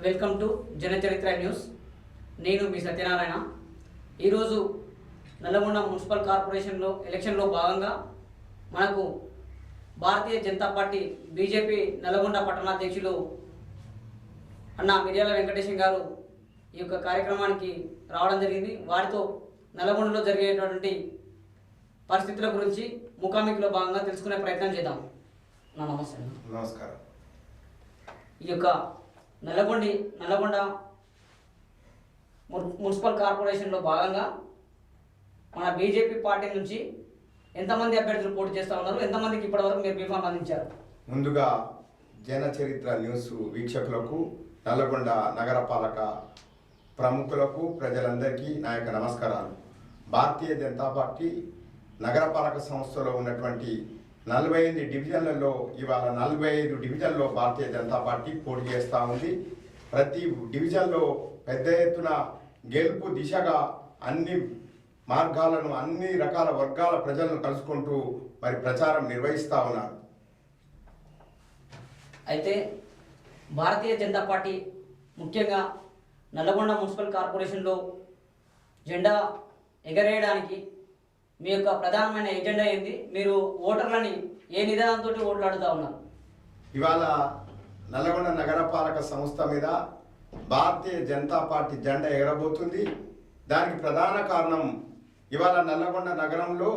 Welcome to జనచరిత్ర news. నేను మీ సత్యనారాయణ. ఈరోజు Nalgonda municipal కార్పొరేషన్లో ఎలక్షన్లో భాగంగా మనకు భారతీయ జనతా పార్టీ బీజేపీ నల్లగొండ పట్టణాధ్యక్షులు అన్న మిర్యాల వెంకటేశం గారు ఈ యొక్క కార్యక్రమానికి రావడం జరిగింది. వారితో నల్లగొండలో జరిగేటటువంటి పరిస్థితుల గురించి ముఖాముఖిలో భాగంగా తెలుసుకునే ప్రయత్నం చేద్దాం. నమస్తే. నమస్కారం. ఈ యొక్క నల్లగొండ మున్సిపల్ కార్పొరేషన్లో భాగంగా మన బీజేపీ పార్టీ నుంచి ఎంతమంది అభ్యర్థులు పోటీ చేస్తూ ఉన్నారు, ఎంతమందికి ఇప్పటివరకు మీరు బీఫామ్ అందించారు? ముందుగా జనచరిత్ర న్యూస్ వీక్షకులకు, నల్లగొండ నగరపాలక ప్రముఖులకు, ప్రజలందరికీ నా యొక్క నమస్కారాలు. భారతీయ జనతా పార్టీ నగరపాలక సంస్థలో ఉన్నటువంటి 48 డివిజన్లలో ఇవాళ 45 డివిజన్లో భారతీయ జనతా పార్టీ పోటీ చేస్తూ ఉంది. ప్రతి డివిజన్లో పెద్ద ఎత్తున గెలుపు దిశగా అన్ని మార్గాలను, అన్ని రకాల వర్గాల ప్రజలను కలుసుకుంటూ మరి ప్రచారం నిర్వహిస్తూ ఉన్నారు. అయితే భారతీయ జనతా పార్టీ ముఖ్యంగా నల్లగొండ మున్సిపల్ కార్పొరేషన్లో జెండా ఎగరేయడానికి మీ యొక్క ప్రధానమైన ఎజెండా ఏంది? మీరు ఓటర్లని ఏ నిదానంతో ఓట్లు అడుగుతా ఉన్నారు? ఇవాళ నల్లగొండ నగరపాలక సంస్థ మీద భారతీయ జనతా పార్టీ జెండా ఎగరబోతుంది. దానికి ప్రధాన కారణం ఇవాళ నల్లగొండ నగరంలో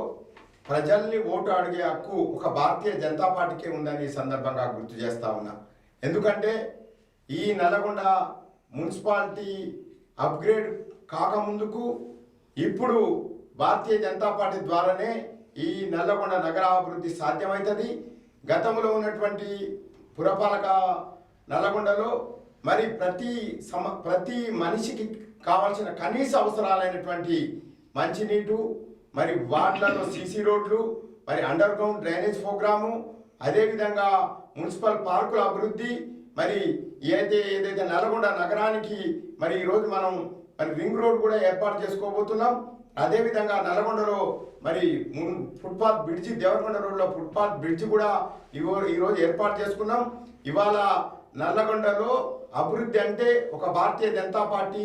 ప్రజల్ని ఓటు అడిగే హక్కు ఒక భారతీయ జనతా పార్టీకే ఉందని ఈ సందర్భంగా గుర్తు చేస్తా ఉన్నా. ఎందుకంటే ఈ నల్లగొండ మున్సిపాలిటీ అప్గ్రేడ్ కాకముందుకు ఇప్పుడు భారతీయ జనతా పార్టీ ద్వారానే ఈ నల్లగొండ నగరాభివృద్ధి సాధ్యమవుతుంది. గతంలో ఉన్నటువంటి పురపాలక నల్లగొండలో మరి ప్రతి మనిషికి కావాల్సిన కనీస అవసరాలైనటువంటి మంచినీటు, మరి వార్డులలో సీసీ రోడ్లు, మరి అండర్ గ్రౌండ్ డ్రైనేజ్ ప్రోగ్రాము, అదేవిధంగా మున్సిపల్ పార్కుల అభివృద్ధి, మరి ఏదైతే నల్లగొండ నగరానికి మరి ఈరోజు మనం మరి రింగ్ రోడ్ కూడా ఏర్పాటు చేసుకోబోతున్నాం. అదేవిధంగా నల్లగొండలో మరి ఫుట్పాత్ బ్రిడ్జి, దేవరకొండ రోడ్లో ఫుట్పాత్ బ్రిడ్జి కూడా ఈరోజు ఏర్పాటు చేసుకున్నాం. ఇవాళ నల్లగొండలో అభివృద్ధి అంటే ఒక భారతీయ జనతా పార్టీ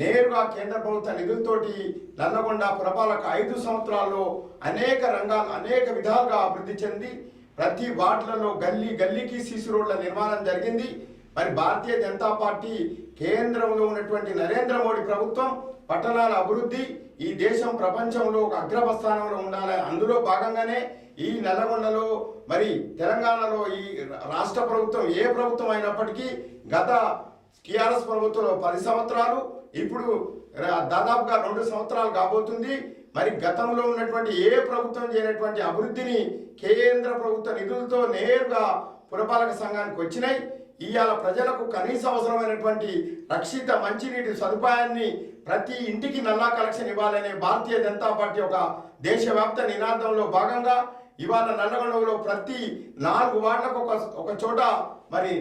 నేరుగా కేంద్ర ప్రభుత్వ నిధులతోటి నల్లగొండ పురపాలక 5 సంవత్సరాల్లో అనేక రంగాలు, అనేక విధాలుగా అభివృద్ధి చెంది ప్రతి వార్డులలో గల్లీకి సీసీ రోడ్ల నిర్మాణం జరిగింది. మరి భారతీయ జనతా పార్టీ కేంద్రంలో ఉన్నటువంటి నరేంద్ర మోడీ ప్రభుత్వం పట్టణాల అభివృద్ధి, ఈ దేశం ప్రపంచంలో ఒక అగ్రస్థానంలో ఉండాలి. అందులో భాగంగానే ఈ నల్లగొండలో మరి తెలంగాణలో ఈ రాష్ట్ర ప్రభుత్వం ఏ ప్రభుత్వం అయినప్పటికీ గత టీఆర్ఎస్ ప్రభుత్వంలో 10 సంవత్సరాలు, ఇప్పుడు దాదాపుగా 2 సంవత్సరాలు కాబోతుంది. మరి గతంలో ఉన్నటువంటి ఏ ప్రభుత్వం చేయనటువంటి అభివృద్ధిని కేంద్ర ప్రభుత్వ నిధులతో నేరుగా పురపాలక సంఘానికి వచ్చినాయి. ఇవాళ ప్రజలకు కనీస అవసరమైనటువంటి రక్షిత మంచినీటి సదుపాయాన్ని ప్రతి ఇంటికి నల్లా కలెక్షన్ ఇవ్వాలనే భారతీయ జనతా పార్టీ ఒక దేశవ్యాప్త నినాదంలో భాగంగా ఇవాళ నల్లగొండలో ప్రతి 4 వార్డులకు ఒక చోట మరి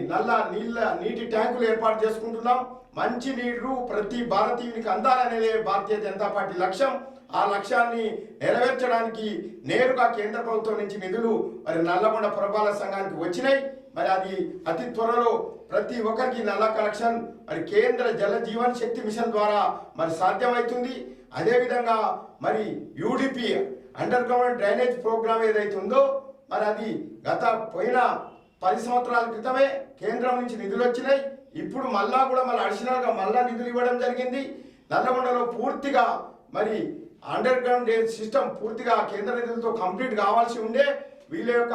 నీటి ట్యాంకులు ఏర్పాటు చేసుకుంటున్నాం. మంచి నీరు ప్రతి భారతీయునికి అందాలనేదే భారతీయ జనతా పార్టీ లక్ష్యం. ఆ లక్ష్యాన్ని నెరవేర్చడానికి నేరుగా కేంద్ర ప్రభుత్వం నుంచి నిధులు మరి నల్లగొండ పురపాలక సంఘానికి వచ్చినాయి. మరి అది అతి త్వరలో ప్రతి ఒక్కరికి నల్లా కలెక్షన్ మరి కేంద్ర జల జీవన్ శక్తి మిషన్ ద్వారా మరి సాధ్యమవుతుంది. అదేవిధంగా మరి UDP underground drainage program ఏదైతే ఉందో మరి అది పోయిన 10 సంవత్సరాల క్రితమే కేంద్రం నుంచి నిధులు వచ్చినాయి. ఇప్పుడు మళ్ళీ అడిషనల్గా నిధులు ఇవ్వడం జరిగింది. నల్లగొండలో పూర్తిగా మరి అండర్ గ్రౌండ్ డ్రైనేజ్ సిస్టమ్ పూర్తిగా కేంద్ర నిధులతో కంప్లీట్ కావాల్సి ఉండే వీళ్ళ యొక్క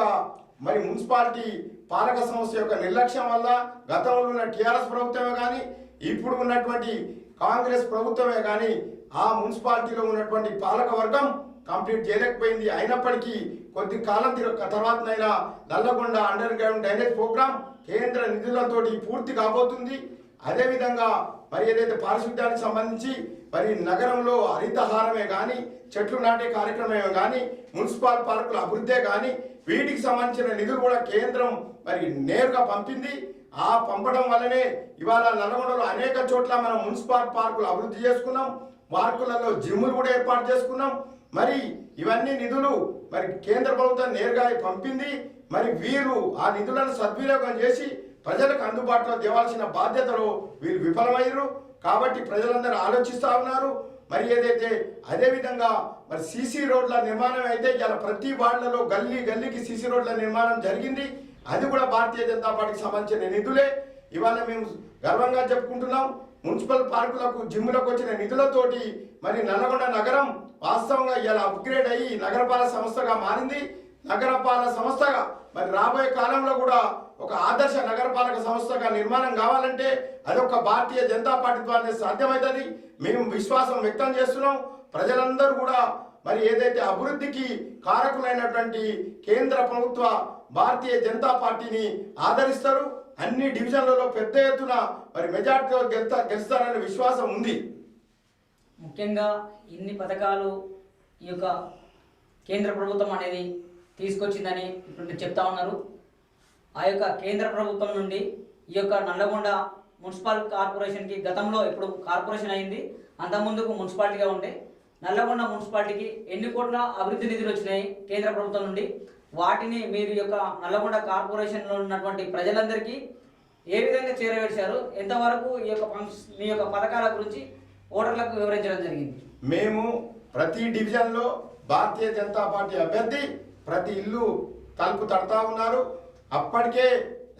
మరి మున్సిపాలిటీ పాలక సంస్థ యొక్క నిర్లక్ష్యం వల్ల గతంలో ఉన్న టీఆర్ఎస్ ప్రభుత్వమే కానీ ఇప్పుడు ఉన్నటువంటి కాంగ్రెస్ ప్రభుత్వమే కానీ ఆ మున్సిపాలిటీలో ఉన్నటువంటి పాలక వర్గం కంప్లీట్ చేయలేకపోయింది. అయినప్పటికీ కొద్ది కాలం తర్వాతనైనా Nalgonda underground drainage programme కేంద్ర నిధులతోటి పూర్తి కాబోతుంది. అదేవిధంగా మరి ఏదైతే పారిశుద్ధ్యానికి సంబంధించి మరి నగరంలో హరితహారమే కానీ, చెట్లు నాటే కార్యక్రమమే కానీ, మున్సిపల్ పార్కుల అభివృద్ధే కానీ వీటికి సంబంధించిన నిధులు కూడా కేంద్రం మరి నేరుగా పంపింది. ఆ పంపడం వల్లనే ఇవాళ నల్లగొండలో అనేక చోట్ల మనం మున్సిపల్ పార్కులు అభివృద్ధి చేసుకున్నాం. పార్కులలో జిమ్ములు కూడా ఏర్పాటు చేసుకున్నాం. మరి ఇవన్నీ నిధులు మరి కేంద్ర ప్రభుత్వం నేరుగా పంపింది. మరి వీరు ఆ నిధులను సద్వినియోగం చేసి ప్రజలకు అందుబాటులో తేవాల్సిన బాధ్యతలో వీరు విఫలమయ్యారు. కాబట్టి ప్రజలందరూ ఆలోచిస్తూ ఉన్నారు. మరి ఏదైతే అదేవిధంగా మరి సీసీ రోడ్ల నిర్మాణం అయితే ఇలా ప్రతి వార్డులలో గల్లీకి సీసీ రోడ్ల నిర్మాణం జరిగింది. అది కూడా భారతీయ జనతా పార్టీకి సంబంధించిన నిధులే. ఇవాళ మేము గర్వంగా చెప్పుకుంటున్నాం. మున్సిపల్ పార్కులకు జిమ్ములకు వచ్చిన నిధులతోటి మరి నల్లగొండ నగరం వాస్తవంగా ఇలా అప్గ్రేడ్ అయ్యి నగరపాలక సంస్థగా మారింది. నగరపాలక సంస్థగా మరి రాబోయే కాలంలో కూడా ఒక ఆదర్శ నగరపాలక సంస్థగా నిర్మాణం కావాలంటే అదొక భారతీయ జనతా పార్టీ ద్వారానే సాధ్యమవుతుంది. మేము విశ్వాసం వ్యక్తం చేస్తున్నాం. ప్రజలందరూ కూడా మరి ఏదైతే అభివృద్ధికి కారకులైనటువంటి కేంద్ర ప్రభుత్వ భారతీయ జనతా పార్టీని ఆదరిస్తారు. అన్ని డివిజన్లలో పెద్ద ఎత్తున మరి మెజార్టీతో గెలుస్తారనే విశ్వాసం ఉంది. ముఖ్యంగా ఇన్ని పథకాలు ఈ యొక్క కేంద్ర ప్రభుత్వం అనేది తీసుకొచ్చిందని ఇప్పుడు మీరు చెప్తా ఉన్నారు. ఆ యొక్క కేంద్ర ప్రభుత్వం నుండి ఈ యొక్క నల్లగొండ మున్సిపల్ కార్పొరేషన్కి గతంలో ఇప్పుడు కార్పొరేషన్ అయింది, అంతకుముందుకు మున్సిపాలిటీగా ఉండే నల్లగొండ మున్సిపాలిటీకి ఎన్ని కోట్ల అభివృద్ధి నిధులు వచ్చినాయి కేంద్ర ప్రభుత్వం నుండి? వాటిని మీరు యొక్క నల్లగొండ కార్పొరేషన్లో ఉన్నటువంటి ప్రజలందరికీ ఏ విధంగా చేరవేశారు? ఎంతవరకు ఈ యొక్క మీ యొక్క పథకాల గురించి ఓటర్లకు వివరించడం జరిగింది? మేము ప్రతి డివిజన్లో భారతీయ జనతా పార్టీ అభ్యర్థి ప్రతి ఇల్లు తలుపు తడతా ఉన్నారు. అప్పటికే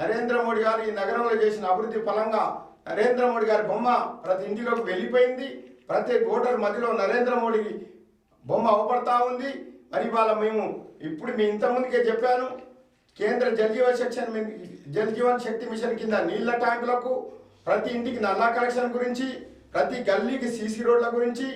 నరేంద్ర మోడీ గారు ఈ నగరంలో చేసిన అభివృద్ధి ఫలంగా నరేంద్ర మోడీ గారి బొమ్మ ప్రతి ఇంటిలోకి వెళ్ళిపోయింది. ప్రతి ఓటర్ మధ్యలో నరేంద్ర మోడీ బొమ్మ అవపడతా ఉంది. మరి ఇవాళ మేము ఇప్పుడు మీ ఇంతకుముందుకే చెప్పాను, కేంద్ర జల్ జీవన్ శక్తి మిషన్ కింద నీళ్ల ట్యాంకులకు, ప్రతి ఇంటికి నల్లా కలెక్షన్ గురించి, ప్రతి గల్లీకి సీసీ రోడ్ల గురించి,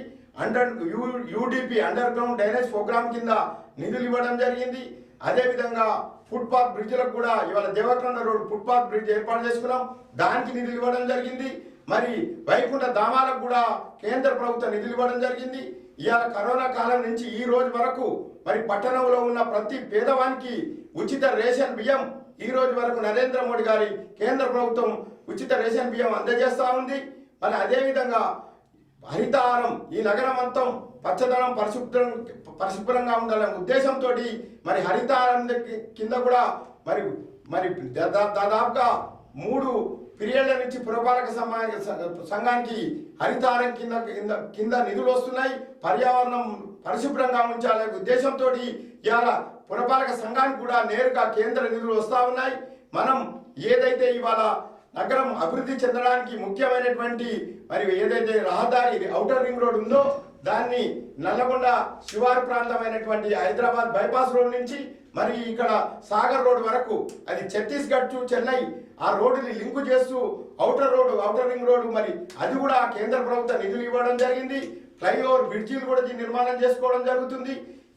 UDP underground drainage program కింద నిధులు ఇవ్వడం జరిగింది. అదేవిధంగా ఫుట్పాత్ బ్రిడ్జ్లకు కూడా ఇవాళ దేవకొండ రోడ్ ఫుట్పాత్ బ్రిడ్జ్ ఏర్పాటు చేసుకున్నాం, దానికి నిధులు ఇవ్వడం జరిగింది. మరి వైకుంఠ ధామాలకు కూడా కేంద్ర ప్రభుత్వం నిధులు ఇవ్వడం జరిగింది. ఇవాళ కరోనా కాలం నుంచి ఈ రోజు వరకు మరి పట్టణంలో ఉన్న ప్రతి పేదవానికి ఉచిత రేషన్ బియ్యం ఈ రోజు వరకు నరేంద్ర మోడీ గారి కేంద్ర ప్రభుత్వం ఉచిత రేషన్ బియ్యం అందజేస్తూ ఉంది. మరి అదేవిధంగా హరితహారం ఈ నగరం మొత్తం పచ్చదనం పరిశుభ్రంగా ఉండాలనే ఉద్దేశంతో మరి హరితహారం కింద కూడా మరి మరి దాదాపుగా 3 పీరియడ్ల నుంచి పురపాలక సంఘానికి హరితహారం కింద నిధులు వస్తున్నాయి. పర్యావరణం పరిశుభ్రంగా ఉంచాలనే ఉద్దేశంతో ఇవాళ పురపాలక సంఘానికి కూడా నేరుగా కేంద్ర నిధులు వస్తూ ఉన్నాయి. మనం ఏదైతే ఇవాళ నగరం అభివృద్ధి చెందడానికి ముఖ్యమైనటువంటి మరి ఏదైతే రహదారి ఔటర్ రింగ్ రోడ్ ఉందో దాన్ని నల్లగొండ శివారు ప్రాంతమైనటువంటి హైదరాబాద్ బైపాస్ రోడ్ నుంచి మరి ఇక్కడ సాగర్ రోడ్ వరకు అది ఛత్తీస్గఢ్ టు చెన్నై ఆ రోడ్డుని లింకు చేస్తూ ఔటర్ రింగ్ రోడ్ మరి అది కూడా కేంద్ర ప్రభుత్వ నిధులు ఇవ్వడం జరిగింది. ఫ్లైఓవర్ బ్రిడ్జీలు కూడా నిర్మాణం చేసుకోవడం జరుగుతుంది.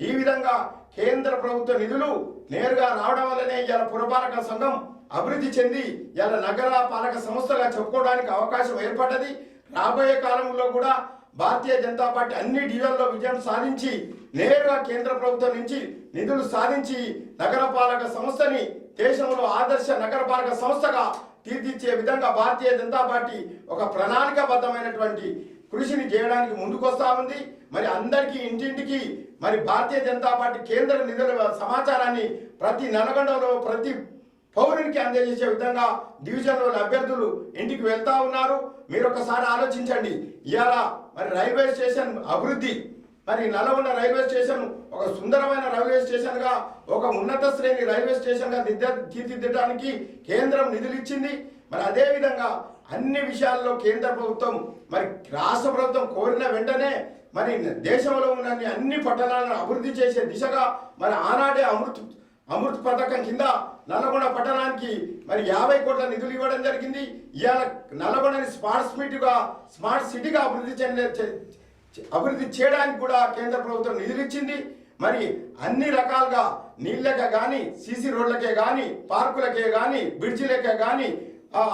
ఈ విధంగా కేంద్ర ప్రభుత్వ నిధులు నేరుగా రావడం వల్లనే ఇలా పురపాలక సంఘం అభివృద్ధి చెంది ఇలా నగర పాలక సంస్థగా చెప్పుకోవడానికి అవకాశం ఏర్పడ్డది. రాబోయే కాలంలో కూడా భారతీయ జనతా పార్టీ అన్ని డివిజన్లో విజయం సాధించి నేరుగా కేంద్ర ప్రభుత్వం నుంచి నిధులు సాధించి నగరపాలక సంస్థని దేశంలో ఆదర్శ నగరపాలక సంస్థగా తీర్చిదిద్దే విధంగా భారతీయ జనతా పార్టీ ఒక ప్రణాళికాబద్ధమైనటువంటి కృషిని చేయడానికి ముందుకొస్తా ఉంది. మరి అందరికీ ఇంటింటికి మరి భారతీయ జనతా పార్టీ కేంద్ర నిధుల సమాచారాన్ని ప్రతి నల్గొండలో ప్రతి పౌరునికి అందజేసే విధంగా డివిజన్లో అభ్యర్థులు ఇంటికి వెళ్తా ఉన్నారు. మీరు ఒకసారి ఆలోచించండి. ఇవాళ మరి రైల్వే స్టేషన్ అభివృద్ధి, మరి నల్లగొండ రైల్వే స్టేషన్ ఒక సుందరమైన రైల్వే స్టేషన్గా ఒక ఉన్నత శ్రేణి రైల్వే స్టేషన్గా తీర్చిదిద్దడానికి కేంద్రం నిధులు ఇచ్చింది. మరి అదేవిధంగా అన్ని విషయాల్లో కేంద్ర ప్రభుత్వం మరి రాష్ట్ర ప్రభుత్వం కోరిన వెంటనే మరి దేశంలో ఉన్న అన్ని పట్టణాలను అభివృద్ధి చేసే దిశగా మరి ఆనాడే అమృత్ పథకం కింద నల్లగొండ పట్టణానికి మరి 50 కోట్ల నిధులు ఇవ్వడం జరిగింది. ఇవాళ నల్లగొండని స్మార్ట్ సిటీగా అభివృద్ధి చేయడానికి కూడా కేంద్ర ప్రభుత్వం నిధులు ఇచ్చింది. మరి అన్ని రకాలుగా నీళ్ళకే కానీ, సీసీ రోడ్లకే కానీ, పార్కులకే కానీ, బ్రిడ్జిలకే కానీ,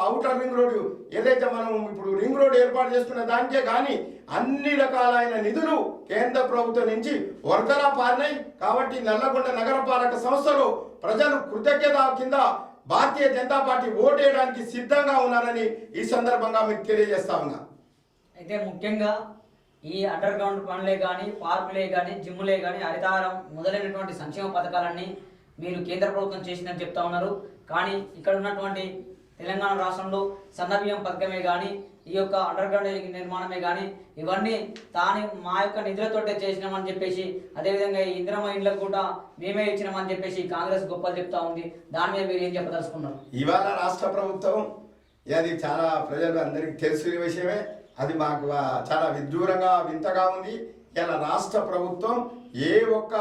ఔటర్ రింగ్ రోడ్డు ఏదైతే మనం ఇప్పుడు రింగ్ రోడ్ ఏర్పాటు చేసుకున్న దానికే కానీ అన్ని రకాలైన నిధులు కేంద్ర ప్రభుత్వం నుంచి వరదలా పారినాయి. కాబట్టి నల్లగొండ నగరపాలక సంస్థలో ప్రజలు కృతజ్ఞత కింద భారతీయ జనతా పార్టీ ఓటేయడానికి సిద్ధంగా ఉన్నారని ఈ సందర్భంగా మీకు తెలియజేస్తా ఉన్నా. అయితే ముఖ్యంగా ఈ అండర్ గ్రౌండ్ పనులే కానీ, పార్కులే కానీ, జిమ్లే కానీ, హరితహారం మొదలైనటువంటి సంక్షేమ పథకాలన్నీ మీరు కేంద్ర ప్రభుత్వం చేసిందని చెప్తా ఉన్నారు. కానీ ఇక్కడ ఉన్నటువంటి తెలంగాణ రాష్ట్రంలో సన్నబియ్యం పథకమే కానీ ఈ యొక్క అండర్ గ్రౌండ్ నిర్మాణమే కానీ ఇవన్నీ మా యొక్క నిధులతోటే చేసినామని చెప్పేసి, అదేవిధంగా ఈ ఇందిరమ్మ ఇండ్లకు కూడా మేమే ఇచ్చినామని చెప్పేసి కాంగ్రెస్ గొప్పలు చెప్తా ఉంది. దాని మీద మీరు ఏం చెప్పదలుచుకున్నారు? ఇవాళ రాష్ట్ర ప్రభుత్వం అది చాలా ప్రజలు అందరికీ తెలిసిన విషయమే. అది మాకు చాలా విదూరంగా వింతగా ఉంది. ఇలా రాష్ట్ర ప్రభుత్వం ఏ ఒక్క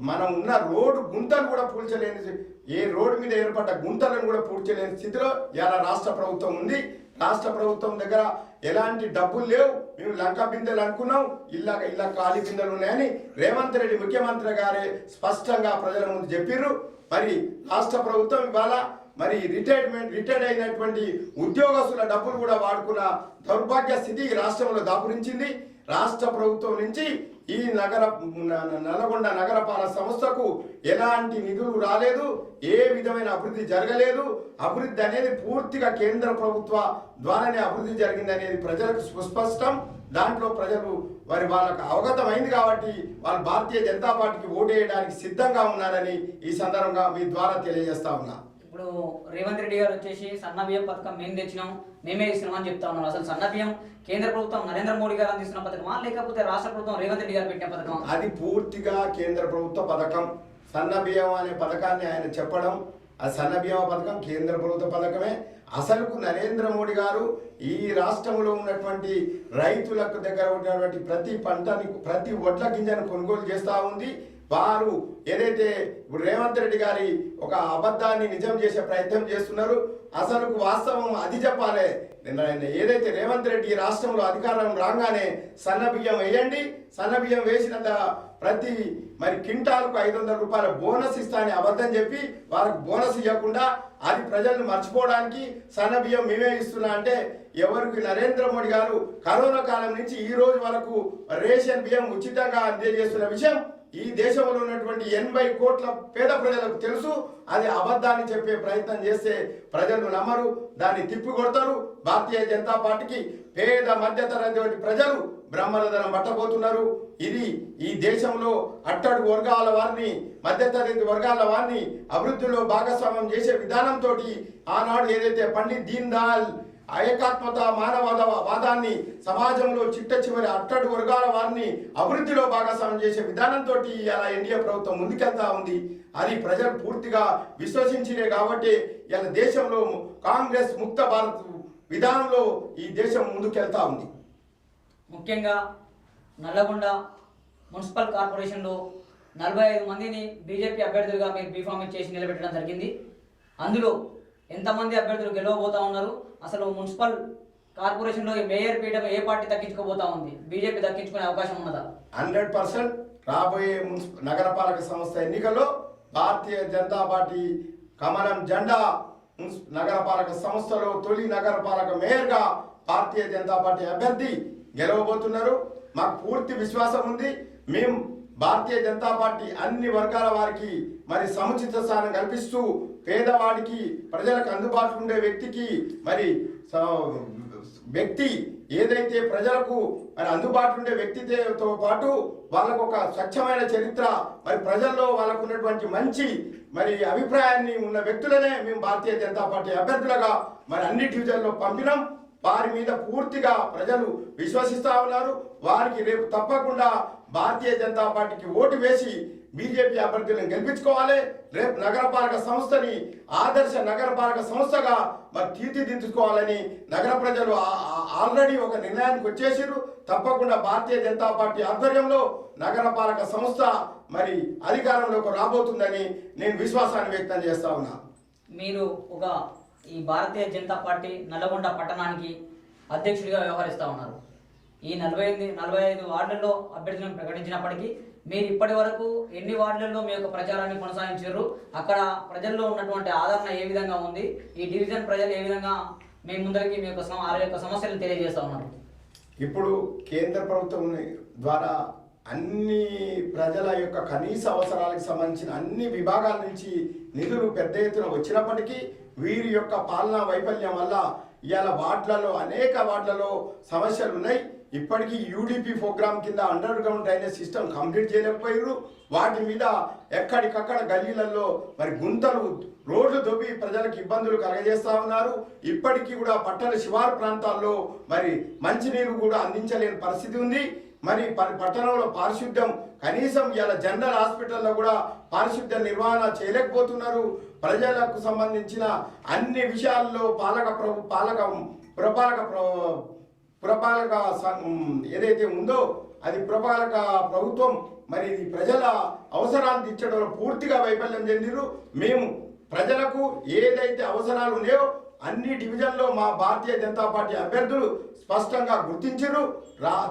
మనం ఉన్న రోడ్డు గుంతలు కూడా పూడ్చలేని, ఏ రోడ్డు మీద ఏర్పడ్డ గుంతలను కూడా పూడ్చలేని స్థితిలో ఇలా రాష్ట్ర ప్రభుత్వం ఉంది. రాష్ట్ర ప్రభుత్వం దగ్గర ఎలాంటి డబ్బులు లేవు. మేము లంకా బిందెలు అనుకున్నాం, ఇలా ఖాళీ బిందెలు ఉన్నాయని రేవంత్ రెడ్డి ముఖ్యమంత్రి గారే స్పష్టంగా ప్రజల ముందు చెప్పిర్రు. మరి రాష్ట్ర ప్రభుత్వం ఇవాళ మరి రిటైర్డ్ అయినటువంటి ఉద్యోగస్తుల డబ్బులు కూడా వాడుకున్న దౌర్భాగ్య స్థితి రాష్ట్రంలో దాపురించింది. రాష్ట్ర ప్రభుత్వం నుంచి ఈ నల్లగొండ నగరపాలక సంస్థకు ఎలాంటి నిధులు రాలేదు, ఏ విధమైన అభివృద్ధి జరగలేదు. అభివృద్ధి అనేది పూర్తిగా కేంద్ర ప్రభుత్వ ద్వారానే అభివృద్ధి జరిగింది అనేది ప్రజలకు సుస్పష్టం. దాంట్లో ప్రజలు వాళ్ళకు అవగతమైంది కాబట్టి వాళ్ళు భారతీయ జనతా పార్టీకి ఓటు వేయడానికి సిద్ధంగా ఉన్నారని ఈ సందర్భంగా మీ ద్వారా తెలియజేస్తా ఉన్నా. ఇప్పుడు రేవంత్ రెడ్డి గారు వచ్చేసి సన్నబియ్యం పథకం మేము తెచ్చినాం, మేమే ఇస్తున్నామని చెప్తా ఉన్నారు. అసలు సన్నబియ్యం కేంద్ర ప్రభుత్వం నరేంద్ర మోడీ గారు అందిస్తున్న పథకమా, లేకపోతే రాష్ట్ర ప్రభుత్వం రేవంత్ రెడ్డి గారు పెట్టిన పథకం? అది పూర్తిగా కేంద్ర ప్రభుత్వ పథకం. సన్నబియ్యం అనే పథకాన్ని ఆయన చెప్పడం, ఆ సన్నబియ్యం పథకం కేంద్ర ప్రభుత్వ పథకమే. అసలుకు నరేంద్ర మోడీ గారు ఈ రాష్ట్రంలో ఉన్నటువంటి రైతులకు దగ్గర ఉన్నటువంటి ప్రతి పంటని, ప్రతి వడ్ల గింజను కొనుగోలు చేస్తూ ఉంది. వారు ఏదైతే రేవంత్ రెడ్డి గారి ఒక అబద్ధాన్ని నిజం చేసే ప్రయత్నం చేస్తున్నారు. అసలు వాస్తవం అది చెప్పాలి. ఏదైతే రేవంత్ రెడ్డి రాష్ట్రంలో అధికారం రాగానే సన్నబియ్యం వేయండి, సన్నబియ్యం వేసినంత ప్రతి మరి క్వింటాలకు 500 రూపాయల బోనస్ ఇస్తా అని అబద్ధం చెప్పి వాళ్ళకు బోనస్ ఇవ్వకుండా అది ప్రజలను మర్చిపోవడానికి సన్నబియ్యం మేమే ఇస్తున్నా అంటే ఎవరికి నరేంద్ర మోడీ గారు కరోనా కాలం నుంచి ఈ రోజు వరకు రేషన్ బియ్యం ఉచితంగా అందజేస్తున్న విషయం ఈ దేశంలో ఉన్నటువంటి 80 కోట్ల పేద ప్రజలకు తెలుసు. అది అబద్ధాన్ని చెప్పే ప్రయత్నం చేస్తే ప్రజలు నమ్మరు, దాన్ని తిప్పికొడతారు. భారతీయ జనతా పార్టీకి పేద మధ్యతరగతి ప్రజలు బ్రహ్మరథనం పట్టబోతున్నారు. ఇది ఈ దేశంలో అట్టడుగు వర్గాల వారిని, మధ్యతరగతి వర్గాల వారిని అభివృద్ధిలో భాగస్వామ్యం చేసే విధానంతో ఆనాడు ఏదైతే పండిత్ దీన్ దయాళ్ ఏకాత్మత మానవవాదాన్ని సమాజంలో చిట్ట చివరి అట్టడుగు వర్గాల వారిని అభివృద్ధిలో భాగస్వామ్యం చేసే విధానంతో ఇలా ఎన్డీఏ ప్రభుత్వం ముందుకెళ్తా ఉంది. అది ప్రజలు పూర్తిగా విశ్వసించినే కాబట్టి ఇలా దేశంలో కాంగ్రెస్ ముక్త భారత్ విధానంలో ఈ దేశం ముందుకెళ్తా ఉంది. ముఖ్యంగా నల్లగొండ మున్సిపల్ కార్పొరేషన్లో 45 మందిని బీజేపీ అభ్యర్థులుగా మీరు బీఫామ్ చేసి నిలబెట్టడం జరిగింది. అందులో ఎంతమంది అభ్యర్థులు గెలవబోతా ఉన్నారు? అసలు మున్సిపల్ కార్పొరేషన్లో మేయర్ పీఠం ఏ పార్టీ దక్కించుకోబోతా ఉంది? బీజేపీ దక్కించుకునే అవకాశం ఉన్నదా? 100% రాబోయే నగరపాలక సంస్థ ఎన్నికల్లో భారతీయ జనతా పార్టీ కమలం జెండా నగరపాలక సంస్థలో తొలి నగరపాలక మేయర్గా భారతీయ జనతా పార్టీ అభ్యర్థి గెలవబోతున్నారు. మాకు పూర్తి విశ్వాసం ఉంది. మేము భారతీయ జనతా పార్టీ అన్ని వర్గాల వారికి మరి సముచిత స్థానం కల్పిస్తూ పేదవాడికి, ప్రజలకు అందుబాటులో ఉండే వ్యక్తి ఏదైతే ప్రజలకు మరి అందుబాటులో ఉండే వ్యక్తితో పాటు వాళ్ళకు ఒక స్వచ్ఛమైన చరిత్ర, మరి ప్రజల్లో వాళ్ళకు ఉన్నటువంటి మంచి మరి అభిప్రాయాన్ని ఉన్న వ్యక్తులనే మేము భారతీయ జనతా పార్టీ అభ్యర్థులుగా మరి అన్ని డివిజన్లో పంపినాం. వారి మీద పూర్తిగా ప్రజలు విశ్వసిస్తూ ఉన్నారు. వారికి రేపు తప్పకుండా భారతీయ జనతా పార్టీకి ఓటు వేసి బీజేపీ అభ్యర్థులను గెలిపించుకోవాలి. రేపు నగరపాలక సంస్థని ఆదర్శ నగరపాలక సంస్థగా మరి తీర్చిదిద్దుకోవాలని నగర ప్రజలు ఆల్రెడీ ఒక నిర్ణయానికి వచ్చేసారు. తప్పకుండా భారతీయ జనతా పార్టీ ఆధ్వర్యంలో నగరపాలక సంస్థ మరి అధికారంలోకి రాబోతుందని నేను విశ్వాసాన్ని వ్యక్తం చేస్తా ఉన్నా. మీరు ఈ భారతీయ జనతా పార్టీ నల్లగొండ పట్టణానికి అధ్యక్షుడిగా వ్యవహరిస్తూ ఉన్నారు. ఈ 45 వార్డుల్లో అభ్యర్థులను ప్రకటించినప్పటికీ మీరు ఇప్పటి వరకు ఎన్ని వార్డులలో మీ యొక్క ప్రచారాన్ని కొనసాగించారు? అక్కడ ప్రజల్లో ఉన్నటువంటి ఆదరణ ఏ విధంగా ఉంది? ఈ డివిజన్ ప్రజలు ఏ విధంగా మీ ముందరికి మీ యొక్క సమస్యలను తెలియజేస్తూ ఉన్నారు? ఇప్పుడు కేంద్ర ప్రభుత్వం ద్వారా అన్ని ప్రజల యొక్క కనీస అవసరాలకు సంబంధించిన అన్ని విభాగాల నుంచి నిధులు పెద్ద ఎత్తున వచ్చినప్పటికీ వీరి యొక్క పాలనా వైఫల్యం వల్ల ఇవాళ అనేక వార్డులలో సమస్యలు ఉన్నాయి. ఇప్పటికీ యూడిపి ప్రోగ్రామ్ కింద under ground drainage system complete చేయలేకపోయారు. వాటి మీద ఎక్కడికక్కడ గల్లీలలో మరి గుంతలు రోడ్లు దొబ్బి ప్రజలకు ఇబ్బందులు కలగజేస్తా ఉన్నారు. ఇప్పటికీ కూడా పట్టణ శివారు ప్రాంతాల్లో మరి మంచినీరు కూడా అందించలేని పరిస్థితి ఉంది. మరి పట్టణంలో పారిశుద్ధ్యం కనీసం ఇలా జనరల్ హాస్పిటల్లో కూడా పారిశుద్ధ్య నిర్వహణ చేయలేకపోతున్నారు. ప్రజలకు సంబంధించిన అన్ని విషయాల్లో పురపాలక ఏదైతే ఉందో అది పురపాలక ప్రభుత్వం మరి ఇది ప్రజల అవసరాలు తీర్చడంలో పూర్తిగా వైఫల్యం చెందిరు. మేము ప్రజలకు ఏదైతే అవసరాలు ఉన్నాయో అన్ని డివిజన్లో మా భారతీయ జనతా పార్టీ అభ్యర్థులు స్పష్టంగా గుర్తించరు.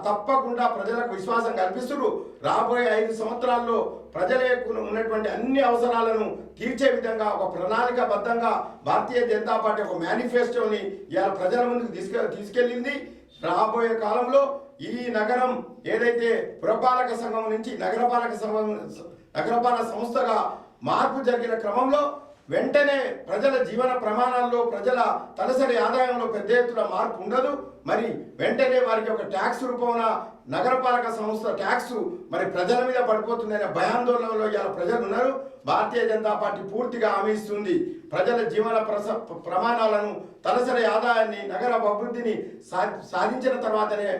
తప్పకుండా ప్రజలకు విశ్వాసం కల్పిస్తున్నారు. రాబోయే 5 సంవత్సరాల్లో ప్రజలకు ఉన్నటువంటి అన్ని అవసరాలను తీర్చే విధంగా ఒక ప్రణాళికాబద్ధంగా భారతీయ జనతా పార్టీ ఒక మేనిఫెస్టోని ఇవాళ ప్రజల ముందుకు తీసుకెళ్ళింది. రాబోయే కాలంలో ఈ నగరం ఏదైతే పురపాలక సంఘం నుంచి నగరపాలక సంస్థగా మార్పు జరిగిన క్రమంలో వెంటనే ప్రజల జీవన ప్రమాణాల్లో ప్రజల తలసరి ఆదాయంలో పెద్ద ఎత్తున మార్పు ఉండదు. మరి వెంటనే వారికి ఒక ట్యాక్స్ రూపంలో నగరపాలక సంస్థ ట్యాక్స్ మరి ప్రజల మీద పడిపోతుందనే భయాందోళనలో ఇలా ప్రజలు ఉన్నారు. భారతీయ జనతా పార్టీ పూర్తిగా హామీ ఇస్తుంది. ప్రజల జీవన ప్రమాణాలను తలసరి ఆదాయాన్ని నగర అభివృద్ధిని సాధించిన తర్వాతనే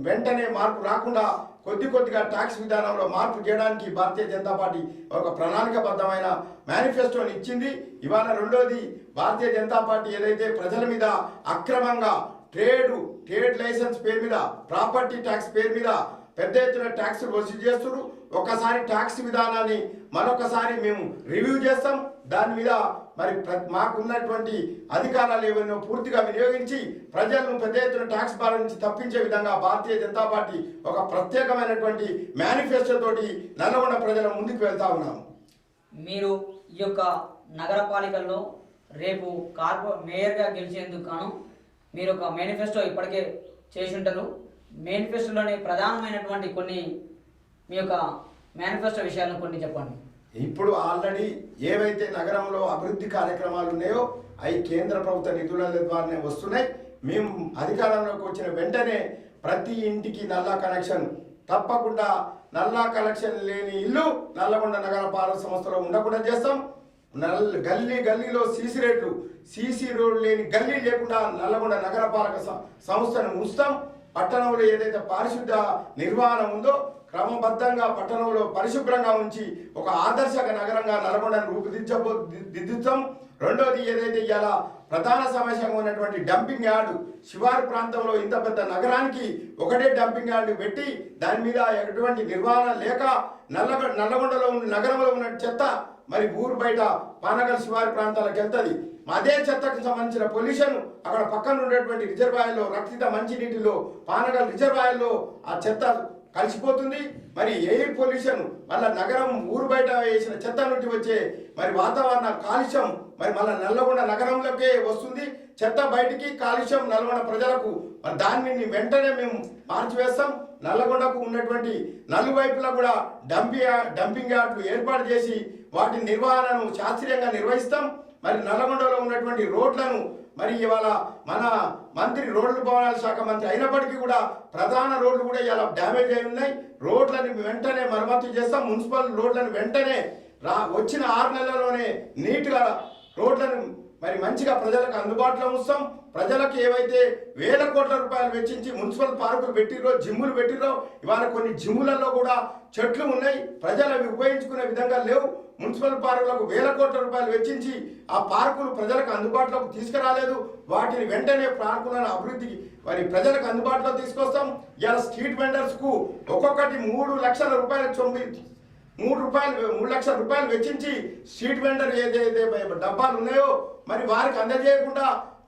వెంటనే మార్పు రాకుండా కొద్దిగా ట్యాక్స్ విధానంలో మార్పు చేయడానికి భారతీయ జనతా పార్టీ ఒక ప్రణాళికాబద్ధమైన మేనిఫెస్టోని ఇచ్చింది. ఇవాళ రెండోది, భారతీయ జనతా పార్టీ ఏదైతే ప్రజల మీద అక్రమంగా ట్రేడ్ లైసెన్స్ పేరు మీద ప్రాపర్టీ ట్యాక్స్ పేరు మీద పెద్ద ఎత్తున ట్యాక్స్ వసూలు చేస్తున్నారు. ఒకసారి ట్యాక్స్ విధానాన్ని మరొకసారి మేము రివ్యూ చేస్తాం. దాని మీద మరి మాకున్నటువంటి అధికారాలు ఏవైనా పూర్తిగా వినియోగించి ప్రజలను పెద్ద ఎత్తున ట్యాక్స్ భారం నుంచి తప్పించే విధంగా భారతీయ జనతా పార్టీ ఒక ప్రత్యేకమైనటువంటి మేనిఫెస్టో తోటి నల్లగొండ ప్రజల ముందుకు వెళ్తా ఉన్నాము. మీరు ఈ యొక్క నగరపాలికల్లో రేపు మేయర్గా గెలిచేందుకు గాను మీరు ఒక మేనిఫెస్టో ఇప్పటికే చేసి ఉంటారు. మేనిఫెస్టోలోని ప్రధానమైనటువంటి కొన్ని మీ యొక్క మేనిఫెస్టో విషయాలను కొన్ని చెప్పండి. ఇప్పుడు ఆల్రెడీ ఏవైతే నగరంలో అభివృద్ధి కార్యక్రమాలు ఉన్నాయో అవి కేంద్ర ప్రభుత్వ నిధుల ద్వారానే వస్తున్నాయి. మేము అధికారంలోకి వచ్చిన వెంటనే ప్రతి ఇంటికి నల్లా కనెక్షన్, తప్పకుండా నల్లా కనెక్షన్ లేని ఇల్లు నల్లగొండ నగరపాలక సంస్థలో ఉండకుండా చేస్తాం. గల్లీలో సీసీ రోడ్లు లేని గల్లీ లేకుండా నల్లగొండ నగరపాలక సంస్థను ఉంచుతాం. పట్టణంలో ఏదైతే పారిశుద్ధ నిర్వహణ ఉందో క్రమబద్ధంగా పట్టణంలో పరిశుభ్రంగా ఉంచి ఒక ఆదర్శక నగరంగా నల్గొండను రూపుదిద్దుతాం. రెండోది, ఏదైతే ఇవాళ ప్రధాన సమస్యగా ఉన్నటువంటి డంపింగ్ యార్డు, శివారు ప్రాంతంలో ఇంత పెద్ద నగరానికి ఒకటే డంపింగ్ యార్డు పెట్టి దాని మీద ఎటువంటి నిర్వహణ లేక నల్లగొండలో నగరంలో ఉన్న చెత్త మరి ఊరు బయట పానగల్ శివారు ప్రాంతాలకు వెళ్తుంది. అదే చెత్తకు సంబంధించిన పొల్యూషన్ అక్కడ పక్కన ఉండేటువంటి రిజర్వాయర్లో, రక్షిత మంచినీటిలో, పానగల్ రిజర్వాయర్లో ఆ చెత్త కలిసిపోతుంది. మరి ఎయిర్ పొల్యూషన్ మళ్ళీ నగరం ఊరు బయట వేసిన చెత్త నుండి వచ్చే మరి వాతావరణ కాలుష్యం మరి మళ్ళీ నల్లగొండ నగరంలోకే వస్తుంది. చెత్త బయటికి, కాలుష్యం నల్గొండ ప్రజలకు. మరి దాన్ని వెంటనే మేము మార్చివేస్తాం. నల్లగొండకు ఉన్నటువంటి నలువైపులా కూడా డంపింగ్ యార్డులు ఏర్పాటు చేసి వాటి నిర్వహణను శాస్త్రీయంగా నిర్వహిస్తాం. మరి నల్లగొండలో ఉన్నటువంటి రోడ్లను మరి ఇవాళ మన మంత్రి రోడ్లు భవనాల శాఖ మంత్రి అయినప్పటికీ కూడా ప్రధాన రోడ్లు కూడా ఇలా డ్యామేజ్ అయి ఉన్నాయి. రోడ్లను వెంటనే మరమ్మతు చేస్తాం. మున్సిపల్ రోడ్లను వెంటనే వచ్చిన 6 నెలల్లోనే నీట్గా రోడ్లను మరి మంచిగా ప్రజలకు అందుబాటులో ఉంచుతాం. ప్రజలకు ఏవైతే వేల కోట్ల రూపాయలు వెచ్చించి మున్సిపల్ పార్కులు పెట్టిరో, జిమ్ములు పెట్టిరో, ఇవాళ కొన్ని జిమ్ములలో కూడా చెట్లు ఉన్నాయి. ప్రజలు అవి ఉపయోగించుకునే విధంగా లేవు. మున్సిపల్ పార్కులకు వేల కోట్ల రూపాయలు వెచ్చించి ఆ పార్కులు ప్రజలకు అందుబాటులోకి తీసుకురాలేదు. వాటిని వెంటనే పార్కులను అభివృద్ధికి మరి ప్రజలకు అందుబాటులో తీసుకొస్తాం. ఇలా స్ట్రీట్ వెండర్స్కు ఒక్కొక్కటి 3 లక్షల రూపాయలు 3 లక్షల రూపాయలు వెచ్చించి స్ట్రీట్ వెండర్ ఏదైతే డబ్బాలు ఉన్నాయో మరి వారికి అందజేయకుండా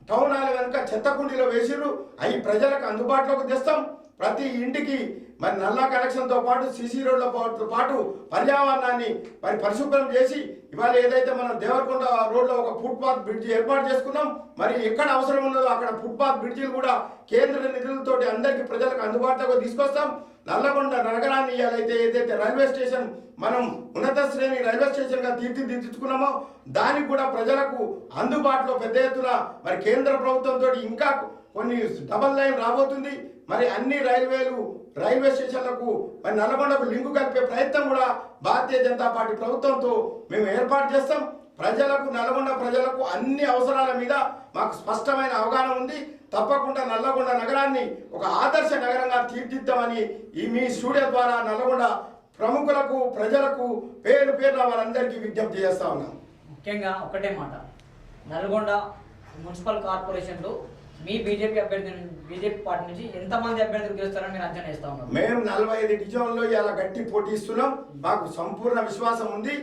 టౌన్ హాల్ వెనుక చెత్త కుండీలో వేసిరు. అవి ప్రజలకు అందుబాటులోకి తెస్తాం. ప్రతి ఇంటికి మరి నల్లా కనెక్షన్తో పాటు సీసీ రోడ్లతో పాటు పర్యావరణాన్ని మరి పరిశుభ్రం చేసి ఇవాళ ఏదైతే మనం దేవరకొండ రోడ్లో ఒక ఫుట్పాత్ బ్రిడ్జి ఏర్పాటు చేసుకున్నాం. మరి ఎక్కడ అవసరం ఉన్నదో అక్కడ ఫుట్పాత్ బ్రిడ్జిలు కూడా కేంద్ర నిధులతోటి అందరికీ ప్రజలకు అందుబాటులోకి తీసుకొస్తాం. నల్లగొండ నగరాన్ని ఇవాళైతే ఏదైతే రైల్వే స్టేషన్ మనం ఉన్నత శ్రేణి రైల్వే స్టేషన్గా తీర్చిదిద్దుకున్నామో దానికి కూడా ప్రజలకు అందుబాటులో పెద్ద ఎత్తున మరి కేంద్ర ప్రభుత్వంతో ఇంకా కొన్ని డబల్ లైన్ రాబోతుంది. మరి అన్ని రైల్వే స్టేషన్లకు మరి నల్లగొండకు లింకు కలిపే ప్రయత్నం కూడా భారతీయ జనతా పార్టీ ప్రభుత్వంతో మేము ఏర్పాటు చేస్తాం. నల్లగొండ ప్రజలకు అన్ని అవసరాల మీద మాకు స్పష్టమైన అవగాహన ఉంది. తప్పకుండా నల్లగొండ నగరాన్ని ఒక ఆదర్శ నగరంగా తీర్చిద్దామని ఈ మీ స్టూడియో ద్వారా నల్లగొండ ప్రముఖులకు ప్రజలకు పేరున వారందరికీ విజ్ఞప్తి చేస్తా ఉన్నాం. ముఖ్యంగా ఒకటే మాట, నల్గొండ మున్సిపల్ కార్పొరేషన్లో మీ బీజేపీ పార్టీ నుంచి ఎంతమంది అభ్యర్థులు గెలుస్తారని మీరు అంచనా వేస్తా ఉన్నారు? మేము 45 డివిజన్లో ఇలా గట్టి పోటీ ఇస్తున్నాం. మాకు సంపూర్ణ విశ్వాసం ఉంది.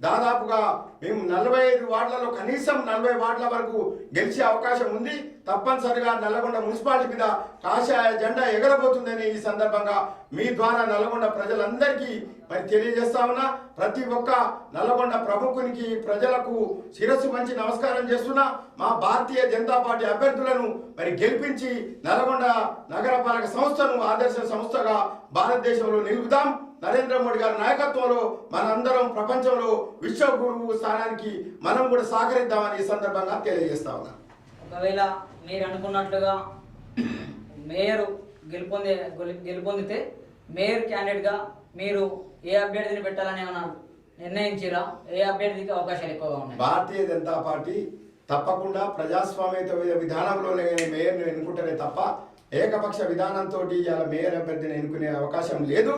దాదాపుగా మేము 45 వార్డులలో కనీసం 40 వార్డుల వరకు గెలిచే అవకాశం ఉంది. తప్పనిసరిగా నల్లగొండ మున్సిపాలిటీ మీద కాషాయ జెండా ఎగరబోతుందని ఈ సందర్భంగా మీ ద్వారా నల్లగొండ ప్రజలందరికీ మరి తెలియజేస్తా ఉన్నా. ప్రతి ఒక్క నల్లగొండ ప్రముఖునికి ప్రజలకు శిరస్సు మంచి నమస్కారం చేస్తున్నా. మా భారతీయ జనతా పార్టీ అభ్యర్థులను మరి గెలిపించి నల్లగొండ నగరపాలక సంస్థను ఆదర్శ సంస్థగా భారతదేశంలో నిలుపుదాం. నరేంద్ర మోడీ గారి నాయకత్వంలో మనందరం ప్రపంచంలో విశ్వ గురువు స్థానానికి మనం కూడా సహకరిద్దామని ఈ సందర్భంగా తెలియజేస్తా ఉన్నా. ఒకవేళ మీరు అనుకున్నట్లుగా మేయర్ గెలుపొందితే మేయర్ క్యాండిడేట్గా మీరు ఏ అభ్యర్థిని పెట్టాలని ఏమైనా నిర్ణయించిరా? ఏ అభ్యర్థికి అవకాశాలు ఎక్కువగా ఉన్నాయి? భారతీయ జనతా పార్టీ తప్పకుండా ప్రజాస్వామ్యత విధానంలోనే మేయర్ను ఎన్నుకుంటేనే తప్ప ఏకపక్ష విధానంతో ఇవాళ మేయర్ అభ్యర్థిని ఎన్నుకునే అవకాశం లేదు.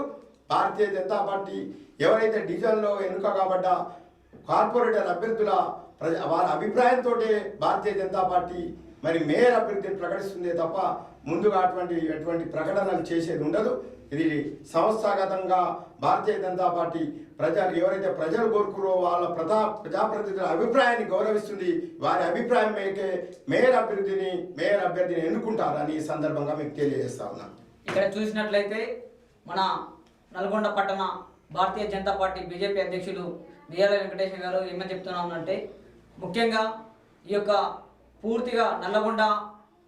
భారతీయ జనతా పార్టీ ఎవరైతే డివిజన్లో ఎన్నుక కాబడ్డ కార్పొరేటర్ అభ్యర్థుల వారి అభిప్రాయంతో భారతీయ జనతా పార్టీ మరి మేయర్ అభ్యర్థిని ప్రకటిస్తుందే తప్ప ముందుగా అటువంటి ప్రకటనలు చేసేది ఉండదు. ఇది సంస్థాగతంగా భారతీయ జనతా పార్టీ ఎవరైతే ప్రజలు కోరుకురో వాళ్ళ ప్రజాప్రతినిధుల అభిప్రాయాన్ని గౌరవిస్తుంది. వారి అభిప్రాయం మేకే మేయర్ అభ్యర్థిని ఎన్నుకుంటారని ఈ సందర్భంగా మీకు తెలియజేస్తా ఉన్నా. ఇక్కడ చూసినట్లయితే మన నల్గొండ పట్టణ భారతీయ జనతా పార్టీ బీజేపీ అధ్యక్షులు బియ్యాల వెంకటేశ్వర గారు ఏమని చెప్తున్నా ఉందంటే, ముఖ్యంగా ఈ యొక్క పూర్తిగా నల్లగొండ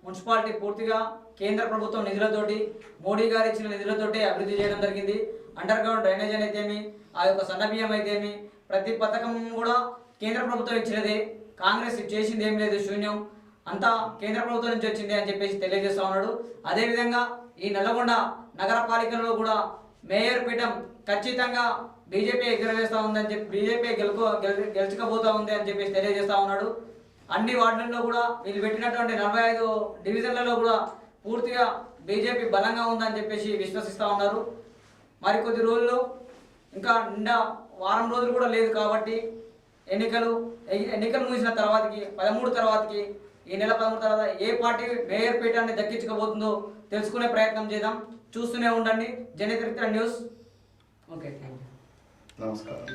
మున్సిపాలిటీ పూర్తిగా కేంద్ర ప్రభుత్వం నిధులతోటి, మోడీ గారు ఇచ్చిన నిధులతోటి అభివృద్ధి చేయడం జరిగింది. అండర్ గ్రౌండ్ డ్రైనేజ్ అయితేమి, ఆ యొక్క సన్నబియ్యం అయితేమి, ప్రతి పథకం కూడా కేంద్ర ప్రభుత్వం ఇచ్చినదే. కాంగ్రెస్ చేసింది ఏం లేదు, శూన్యం, అంతా కేంద్ర ప్రభుత్వం నుంచి వచ్చింది అని చెప్పేసి తెలియజేస్తా ఉన్నాడు. అదేవిధంగా ఈ నల్లగొండ నగరపాలికలో కూడా మేయర్ పీఠం ఖచ్చితంగా బీజేపీ ఎగురవేస్తూ ఉందని చెప్పి, బీజేపీ గెలుచుకోబోతా ఉంది అని చెప్పేసి తెలియజేస్తా ఉన్నాడు. అన్ని వార్డులలో కూడా వీళ్ళు పెట్టినటువంటి 45 డివిజన్లలో కూడా పూర్తిగా బీజేపీ బలంగా ఉందని చెప్పేసి విశ్వసిస్తూ ఉన్నారు. మరికొద్ది రోజుల్లో ఇంకా వారం రోజులు కూడా లేదు కాబట్టి ఎన్నికలు ముగిసిన తర్వాతకి 13 తర్వాతకి ఈ నెల 13 తర్వాత ఏ పార్టీ మేయర్ పీఠాన్ని దక్కించుకోబోతుందో తెలుసుకునే ప్రయత్నం చేద్దాం. చూస్తూనే ఉండండి జనచరిత్ర న్యూస్. Okay, thank you. నమస్కారం.